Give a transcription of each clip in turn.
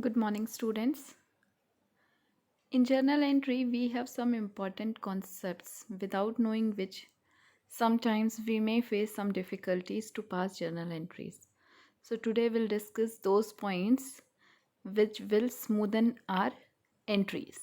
Good morning, students. In journal entry, we have some important concepts without knowing which sometimes we may face some difficulties to pass journal entries. So, today we'll discuss those points which will smoothen our entries.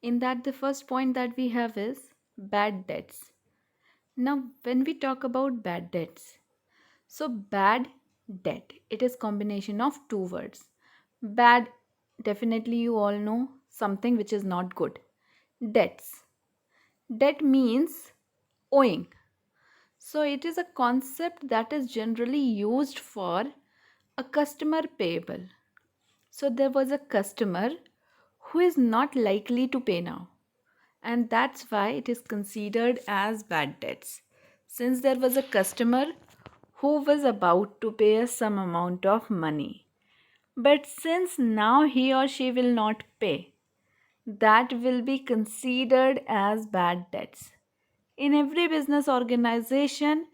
In that, the first point that we have is bad debts. Now, when we talk about bad debts, so bad debt, it is combination of two words. Bad, definitely you all know something which is not good. Debts. Debt means owing. So it is a concept that is generally used for a customer payable. So there was a customer who is not likely to pay now, and that's why it is considered as bad debts. Since there was a customer who was about to pay us some amount of money, but since now he or she will not pay, that will be considered as bad debts. In every business organization,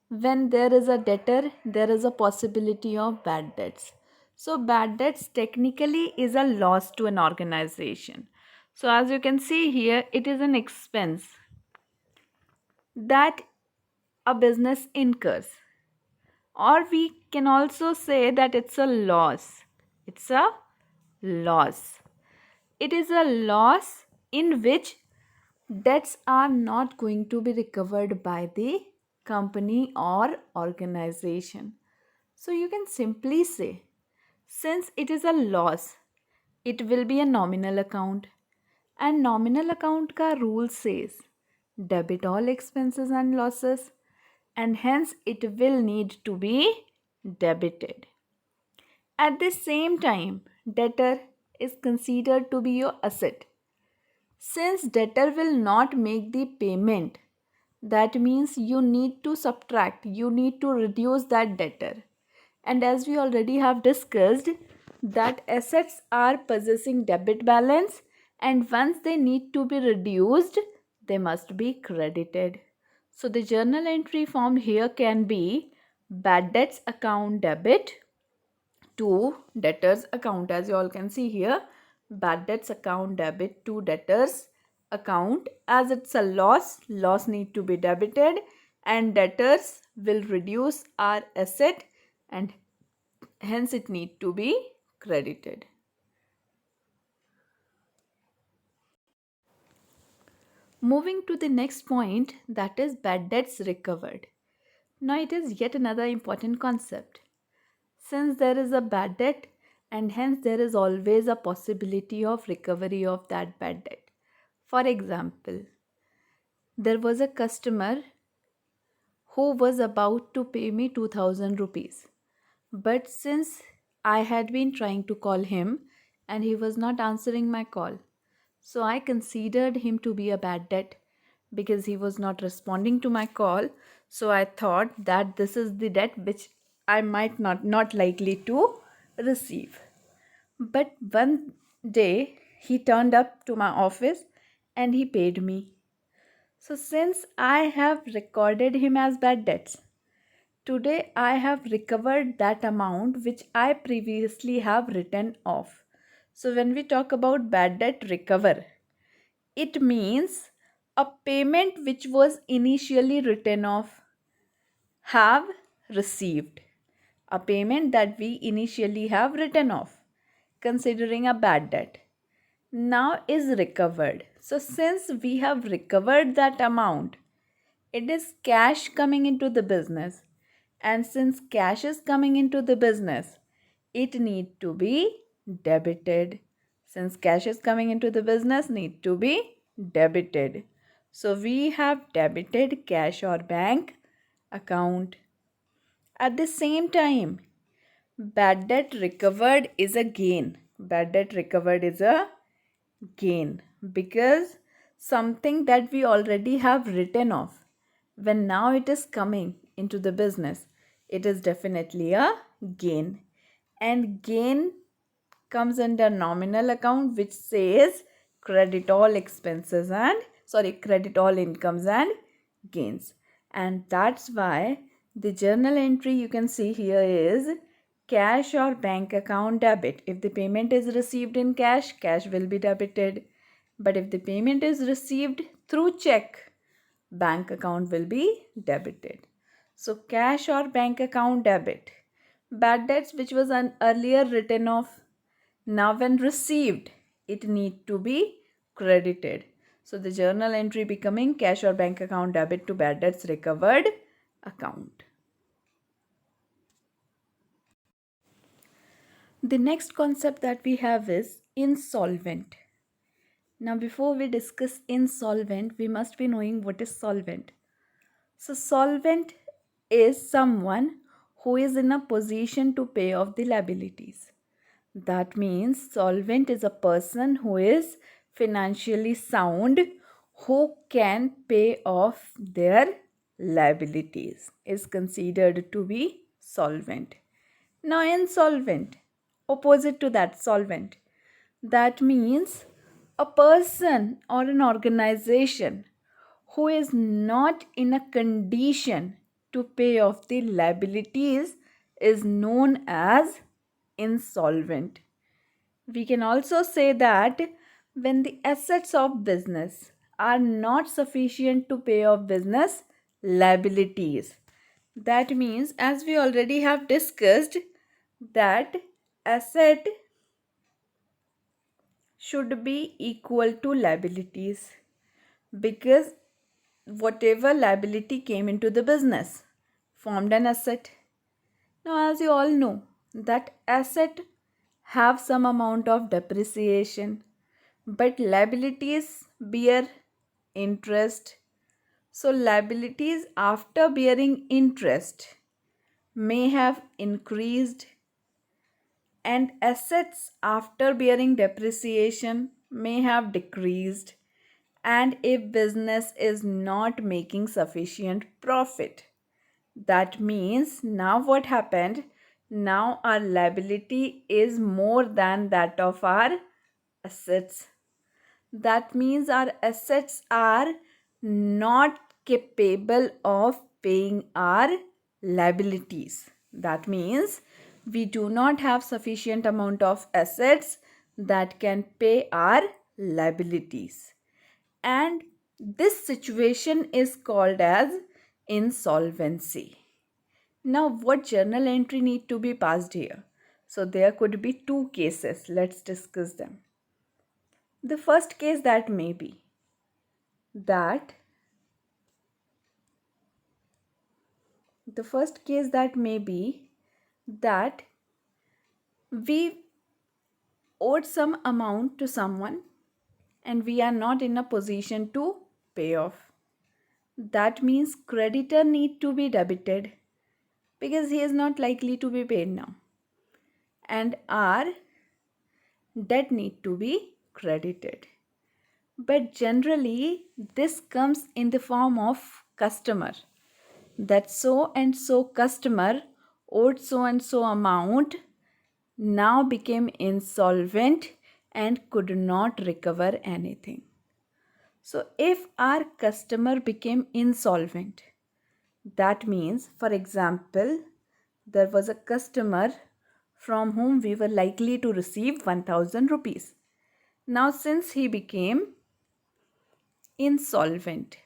when there is a debtor, there is a possibility of bad debts. So, bad debts technically is a loss to an organization. So, as you can see here, it is an expense that a business incurs, or we can also say that it's a loss. It's a loss. It is a loss in which debts are not going to be recovered by the company or organization. So you can simply say, since it is a loss, it will be a nominal account. And nominal account ka rule says debit all expenses and losses, and hence it will need to be debited. At the same time, debtor is considered to be your asset. Since debtor will not make the payment, that means you need to subtract, you need to reduce that debtor. And as we already have discussed, that assets are possessing debit balance, and once they need to be reduced, they must be credited. So the journal entry formed here can be bad debts account debit to debtors account. As you all can see here, bad debts account debit to debtors account. As it's a loss need to be debited, and debtors will reduce our asset, and hence it need to be credited. Moving to the next point, that is bad debts recovered. Now it is yet another important concept. Since there is a bad debt, and hence there is always a possibility of recovery of that bad debt. For example, there was a customer who was about to pay me 2000 rupees. But since I had been trying to call him and he was not answering my call, so I considered him to be a bad debt because he was not responding to my call. So I thought that this is the debt which I might not likely to receive. But one day he turned up to my office and he paid me. So since I have recorded him as bad debts, today I have recovered that amount which I previously have written off. So when we talk about bad debt recover, it means a payment which was initially written off have received. A payment that we initially have written off considering a bad debt now is recovered. So since we have recovered that amount, it is cash coming into the business, and since cash is coming into the business, it need to be debited. Since cash is coming into the business, need to be debited. So we have debited cash or bank account. At the same time, bad debt recovered is a gain. Bad debt recovered is a gain because something that we already have written off, when now it is coming into the business, it is definitely a gain. And gain comes under nominal account, which says credit all expenses and credit all incomes and gains. And that's why the journal entry you can see here is cash or bank account debit. If the payment is received in cash, cash will be debited. But if the payment is received through check, bank account will be debited. So cash or bank account debit. Bad debts which was earlier written off, now when received, it need to be credited. So the journal entry becoming cash or bank account debit to bad debts recovered account. The next concept that we have is insolvent. Now before we discuss insolvent, we must be knowing what is solvent. So solvent is someone who is in a position to pay off the liabilities. That means solvent is a person who is financially sound, who can pay off their liabilities, is considered to be solvent. Now insolvent, opposite to that, solvent. That means a person or an organization who is not in a condition to pay off the liabilities is known as insolvent. We can also say that when the assets of business are not sufficient to pay off business liabilities. That means, as we already have discussed, that asset should be equal to liabilities, because whatever liability came into the business formed an asset. Now, as you all know, that asset have some amount of depreciation, but liabilities bear interest. So, liabilities after bearing interest may have increased, and assets after bearing depreciation may have decreased, and if business is not making sufficient profit. That means now what happened? Now our liability is more than that of our assets. That means our assets are not capable of paying our liabilities. That means we do not have sufficient amount of assets that can pay our liabilities. And this situation is called as insolvency. Now, what journal entry need to be passed here? So there could be two cases. Let's discuss them. The first case that may be that the first case that may be that we owed some amount to someone and we are not in a position to pay off. That means creditor need to be debited because he is not likely to be paid now, and our debt need to be credited. But generally this comes in the form of customer, that so and so customer owed so and so amount, now became insolvent and could not recover anything. So if our customer became insolvent, that means, for example, there was a customer from whom we were likely to receive 1000 rupees. Now since he became insolvent,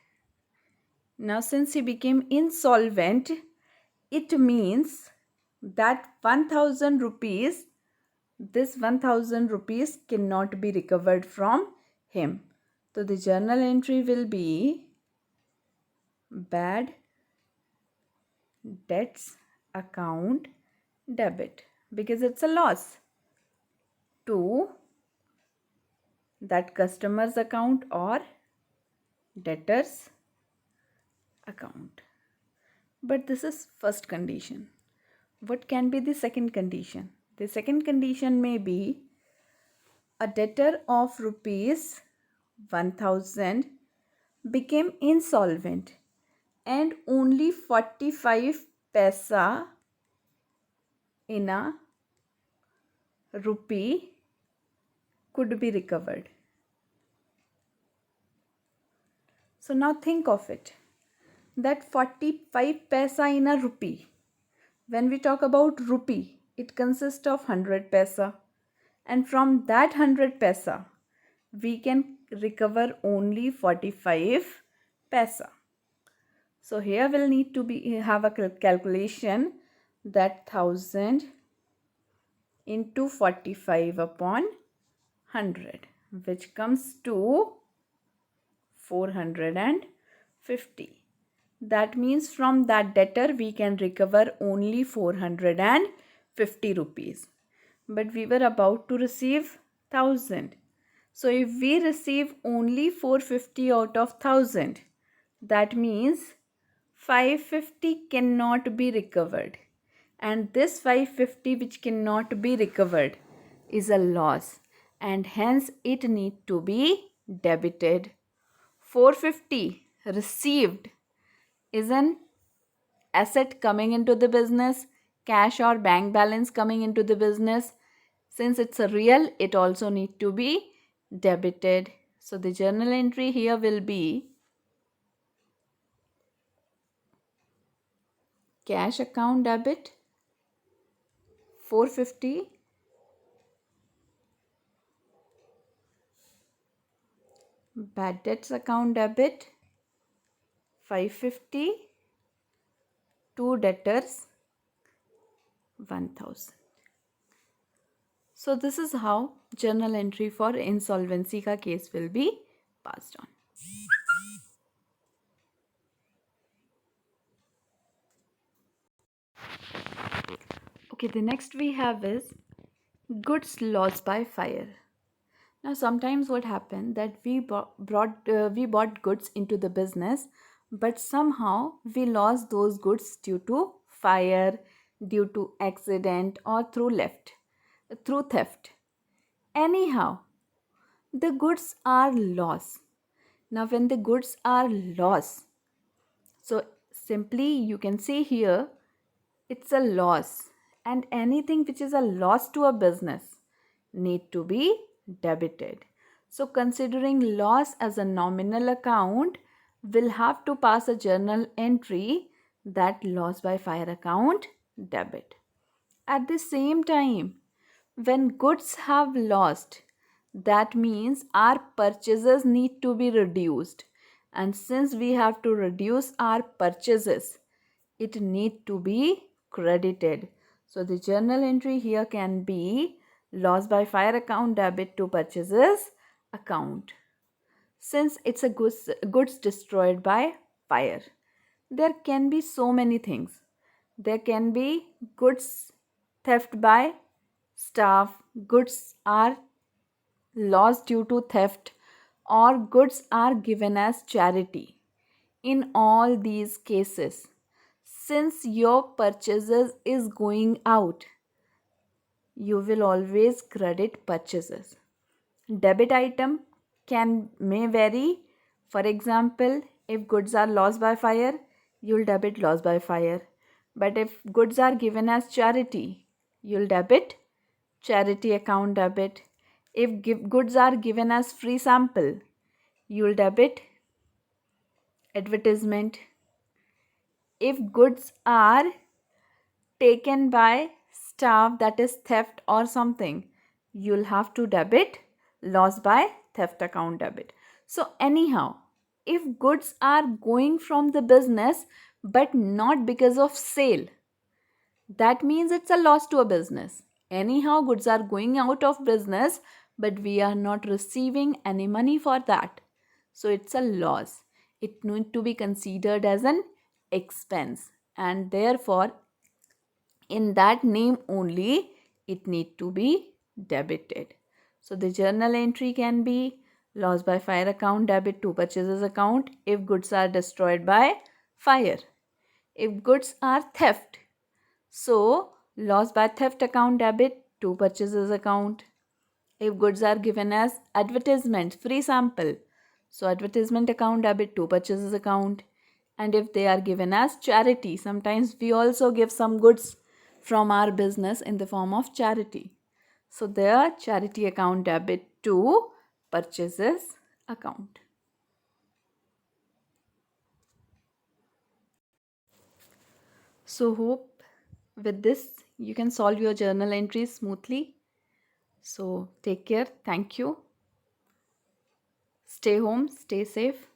it means that 1000 rupees, this 1000 rupees cannot be recovered from him. So the journal entry will be bad debts account debit, because it's a loss to that customer's account or debtor's account. But this is first condition. What can be the second condition? The second condition may be a debtor of rupees 1000 became insolvent and only 45 paisa in a rupee could be recovered. So now think of it, that 45 paisa in a rupee. When we talk about rupee, It consists of 100 paisa, and from that 100 paisa we can recover only 45 paisa. So here we'll need to have a calculation that 1000 into 45 upon 100, which comes to 450. That means from that debtor we can recover only 450 rupees. But we were about to receive 1000. So if we receive only 450 out of 1000, that means 550 cannot be recovered. And this 550 which cannot be recovered is a loss, and hence it need to be debited. 450 received is an asset coming into the business, cash or bank balance coming into the business. Since it's a real, it also need to be debited. So the journal entry here will be cash account debit 450, bad debts account debit 550, to debtors 1000. So this is how journal entry for insolvency ka case will be passed on. Okay, the next we have is goods lost by fire. Now sometimes what happened that we bought goods into the business, but somehow we lost those goods due to fire, due to accident, or through theft. Anyhow, the goods are lost. Now when the goods are lost, so simply you can see here it's a loss, and anything which is a loss to a business need to be debited. So considering loss as a nominal account, we'll have to pass a journal entry that loss by fire account debit. At the same time, when goods have lost, that means our purchases need to be reduced. And since we have to reduce our purchases, it need to be credited. So the journal entry here can be loss by fire account debit to purchases account. Since it's a goods destroyed by fire, there can be so many things. There can be goods theft by staff, goods are lost due to theft, or goods are given as charity. In all these cases, since your purchases is going out, you will always credit purchases. Debit item may vary. For example, if goods are lost by fire, you'll debit loss by fire. But if goods are given as charity, you'll debit charity account debit. If goods are given as free sample, you'll debit advertisement. If goods are taken by staff, that is theft or something, you'll have to debit loss by theft account debit. So anyhow, if goods are going from the business but not because of sale, that means it's a loss to a business. Anyhow, goods are going out of business, but we are not receiving any money for that, so it's a loss. It needs to be considered as an expense, and therefore in that name only it need to be debited. So the journal entry can be loss by fire account debit to purchases account if goods are destroyed by fire. If goods are theft, so loss by theft account debit to purchases account. If goods are given as advertisement, free sample, so advertisement account debit to purchases account. And if they are given as charity, sometimes we also give some goods from our business in the form of charity, so their charity account debit to purchases account. So hope with this you can solve your journal entries smoothly. So take care. Thank you. Stay home, stay safe.